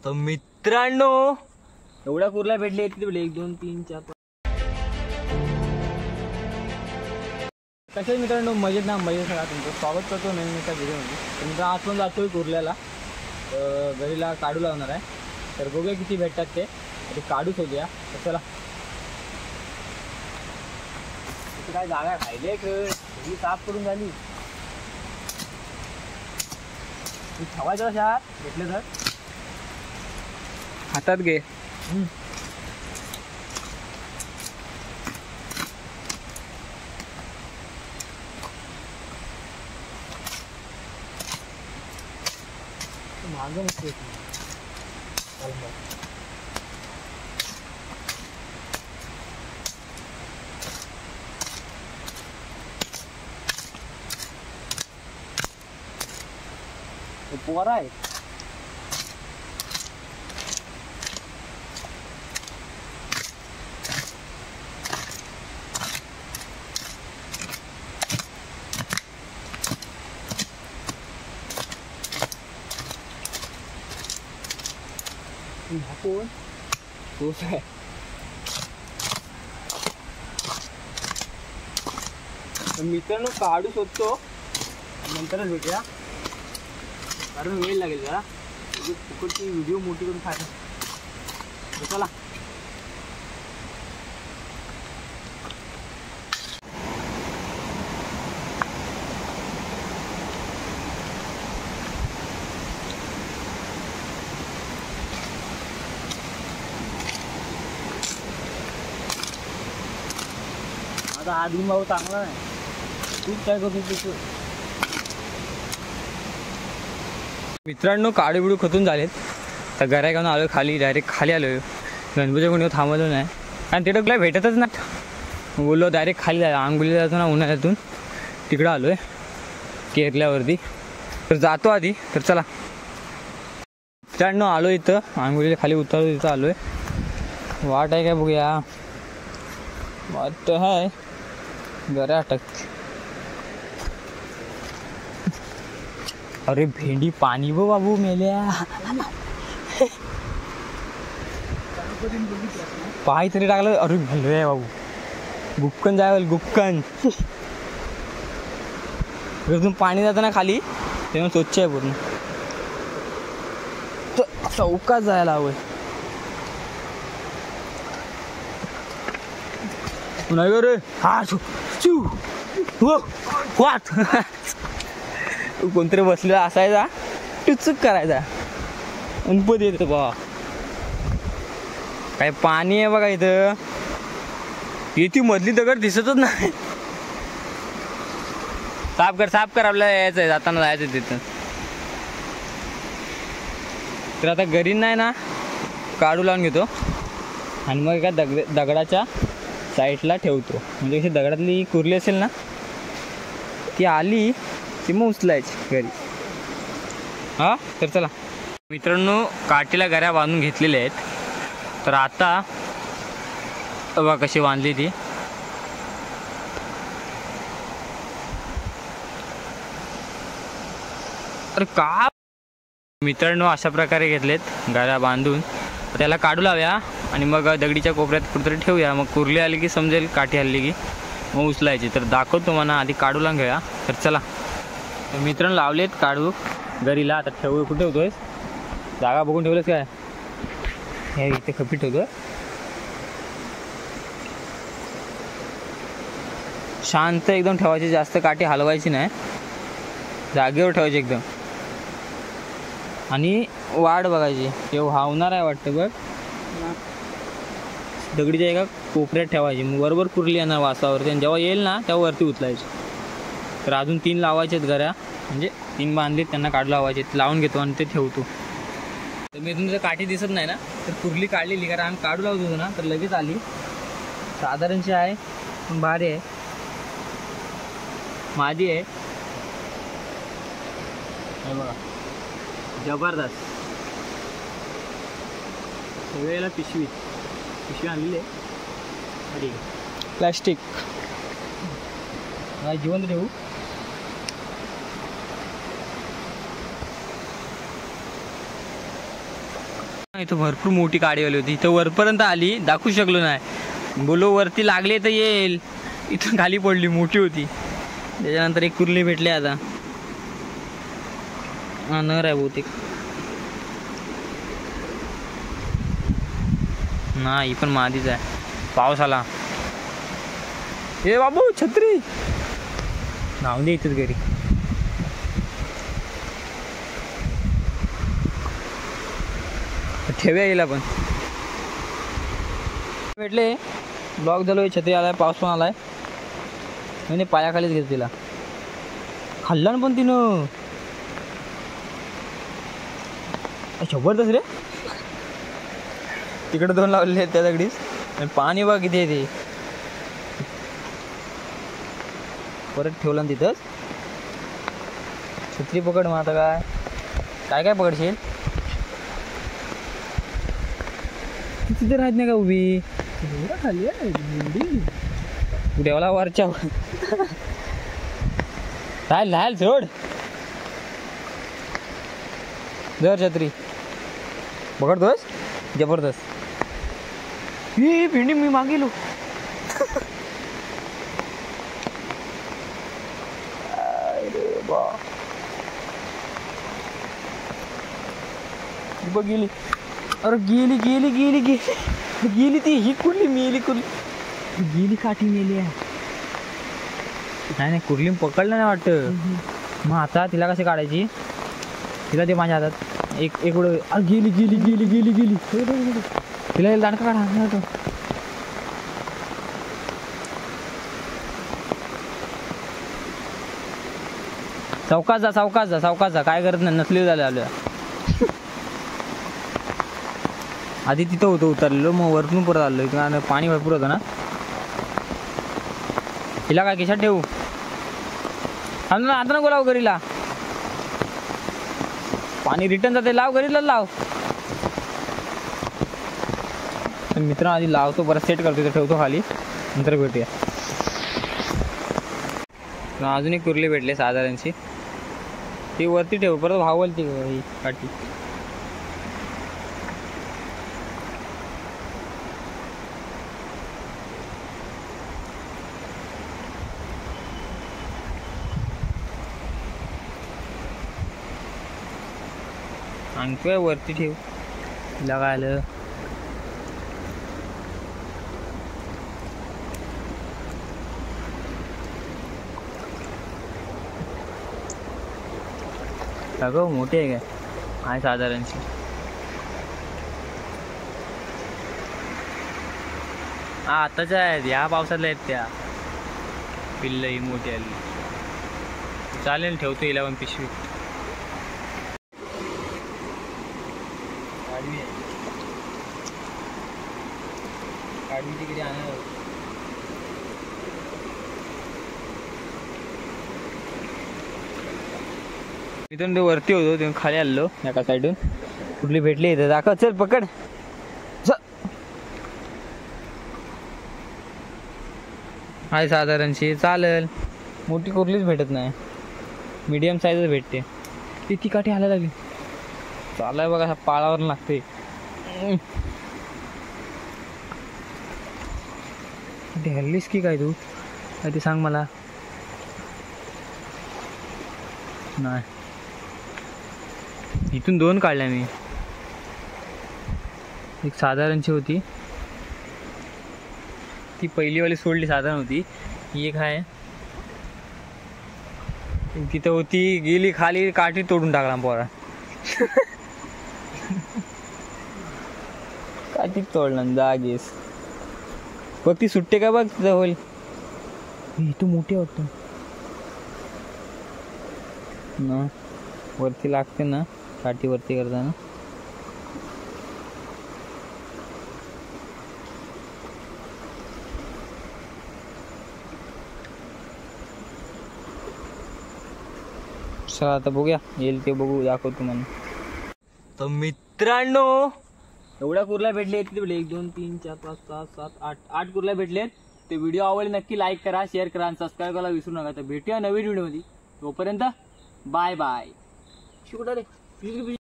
तर मित्रांनो एवढ्या कुर्ल्या भेटले किती 1 2 3 4 कसे मित्रांनो मजेत ना मजेत सगळा तुमचं स्वागत करतो नवीन एका व्हिडिओमध्ये. तर मित्रांनो आज पण जातोय कुर्ल्याला घरीला काढू लावणार आहे. तर बघूया किती भेटतात ते काढूच होत्या. तर चला काय जागा राहिले सगळी साफ करून झाली ठेवायचं कशा भेटले तर हातात घे. मागं मस्त पोरा आहे. कोण तोच आहे. मित्रांनो काढू शकतो नंतरच भेटूया कारण वेळ लागेल जरा फुकटची व्हिडिओ मोठी करून खायला. चला आता हात घेऊन भाऊ चांगला नाही. खूप काय करतो तू. मित्रांनो काढू बिडू खतून झालेत. तर घरा घेऊन आलो खाली डायरेक्ट खाली आलो. गणपतीच्या कोणी थांबवलो नाही आणि तिकडं काय भेटतच ना. बोललो डायरेक्ट खाली जायला आंघोळीला जातो ना उन्हाळ्यातून तिकडं आलो आहे केरल्यावरती. तर जातो आधी. तर चला मित्रांनो आलो इथं आंघोळीला खाली उतरलो तिथं आलो आहे. वाट आहे काय बघूया. वाट आहे घरा अटक. अरे भेंडी पाणी बो बाबू मेल्या पाय तरी टाकलं. अरे मेलो बाबू गुपकन जाय गुपकन. अजून पाणी जातं ना खाली तेव्हा स्वच्छ आहे पूर्ण. चौकात जायला हवं नाही ग रे. हा वाट कोणतरी बसलेला असायचा टुचूक करायचा उंपत येत बा. काय पाणी आहे बघा इथं. इथे मधली दगड दिसतच नाही. साफ कर आपल्याला यायचं आहे जाताना जायचं तिथं. तर आता घरी नाही ना काढू लावून घेतो आणि मग एका दगडाच्या साईडला ठेवतो. म्हणजे कशी दगडातली कुर्ली असेल ना ती आली ती मग उचलायची घरी. हां तर चला मित्रांनो काठीला गऱ्या बांधून घेतलेल्या आहेत. तर आता बघा कशी बांधली ती. अरे का मित्रांनो अशा प्रकारे घेतलेत गऱ्या बांधून. त्याला काढू लावूया आणि मग दगडीच्या कोपऱ्यात कुठेतरी ठेवूया. मग कुर्ली आली की समजेल काठी हल्ली की मग उचलायची. तर दाखवतो मला आधी काढू लावून घेऊया. तर चला मित्रांनो लावलेत काढू घरीला. आता ठेवू कुठे ठेवतोय जागा बघून ठेवलंच काय. हे इथे खपी ठेवतोय. शांत एकदम ठेवायची जास्त काठी हलवायची नाही जागेवर ठेवायची एकदम. आणि वाढ बघायची ते वाहणार आहे वाटतं बघ. दगडीच्या एका कोपऱ्यात ठेवायची मग बरोबर कुर्ली येणार वासावरती आणि जेव्हा येईल ना तेव्हा वरती उचलायची. तर अजून 3 लावायचे आहेत घऱ्या म्हणजे 3 बांधलेत त्यांना काढू लावायचे. लावून घेतो आणि ते ठेवतो. तर मी तुमचं काठी दिसत नाही ना तर कुर्ली काढलेली कारण आम्ही काढू लावत होतो ना तर लगेच आली. साधारणशी आहे पण भारी आहे माझी आहे. हे बघा जबरदस्त. सगळ्याला पिशवी आणलेली आहे. ठीक आहे प्लास्टिक जिवंत ठेवू. इथं भरपूर मोठी काडीवाली होती, इथं वरपर्यंत आली, दाखवू शकलो नाही. बोलो वरती लागले तर येईल, इथून खाली पडली, मोठी होती. त्याच्यानंतर एक कुर्ली भेटली. आता हा नर आहे बहुतेक, नाही पण मादीच आहे. पाऊस आला. ए बाबू छत्री नाव दे इथेच घरी. ठेव्या येईल आपण. भेटले ब्लॉक झालोय, छत्री आलाय, पाऊस पण आलाय. नाही पायाखालीच घेत तिला. खाल्ला ना पण तिनं, जबरदस्त रे. तिकडे 2 लावलेले आहेत त्या दगडीच. आणि पाणी बघ किती आहे ते. परत ठेवलं ना तिथंच. छत्री पकड. मग आता काय काय पकडशील. तिथे राहत नाही का उभी. खाली देवला वरच्या राहाल सोड. जर छत्री पकडतोस जबरदस्त. ही भेंडी मी मागेलो. गेली. अरे गेली गेली गेली गेली गेली ती. ही कुर्ली मेली, कुर्ली गेली, काठी मेली आहे. नाही कुर्ली पकडलं नाही वाटतं. मग आता तिला कशी काढायची. तिला ते माझ्या हातात एक उड. अरे गेली गेली गेली गेली गेली. तिला दांडका काढा. सावकाश जा सावकाश जा सावकाश जा. काय करत नाही, नसले झाले आलो. आधी तिथं होतं उतरलेलो, मग वरतून परत आलो कारण पाणी भरपूर होतं ना. तिला काय खिशात ठेवू. आता ना गोलाव घरीला. पाणी रिटर्न जाते. लाव घरीला लाव. मित्र आधी लावतो, परत सेट करतो, ठेवतो खाली, नंतर भेटूया. अजून एक कुर्ली भेटले साधारणशी. ती वरती ठेव, परत भावल ती काठी. आणखी वरती ठेव. तिला काय आलं. अगं मोठी आहे काय आहे साधारणशी. हा आताच्या आहेत, या पावसातल्या आहेत त्या. पिल्ल ही मोठी आली. चालेल ठेवतो हिला पण पिशवी. काढवी तिकडे आणा. इथून ते वरती होतो, ते खाली आलो एका साईडून. कुठली भेटली इथं दाखव. चल पकड. आहे साधारणशी. चालेल. मोठी कुर्लीच भेटत नाही, मीडियम साईजच भेटते. ती काठी आला लागली. चालाय बघा, पाळावर लागते. हल्लीस की काय तू. काय ते सांग मला. नाही, इथून 2 काढल्या मी. एक साधारणची होती, ती पहिलीवाली सोडली, साधारण होती. ही एक आहे, तिथं होती, गेली खाली, काठी तोडून टाकला पोरा. काठी तोडलं जागेस. बघ ती सुट्टे का बघ तिथं होईल. इथं मोठी वाटतं ना, वरती लागते ना काठी वरती करताना. चला आता बघूया, येईल ते बघू, दाखवतो तुम्हाला. तर मित्रांनो, एवढ्या कुर्ल्या भेटले. किती भेटले? 1 2 3 4 5 6 7 8 8 कुर्ल्या भेटलेत. ते व्हिडिओ आवडले नक्की लाईक करा, शेअर करा आणि सबस्क्राईब करायला विसरू नका. तर भेटूया नवीन व्हिडिओ मध्ये. तोपर्यंत बाय बाय.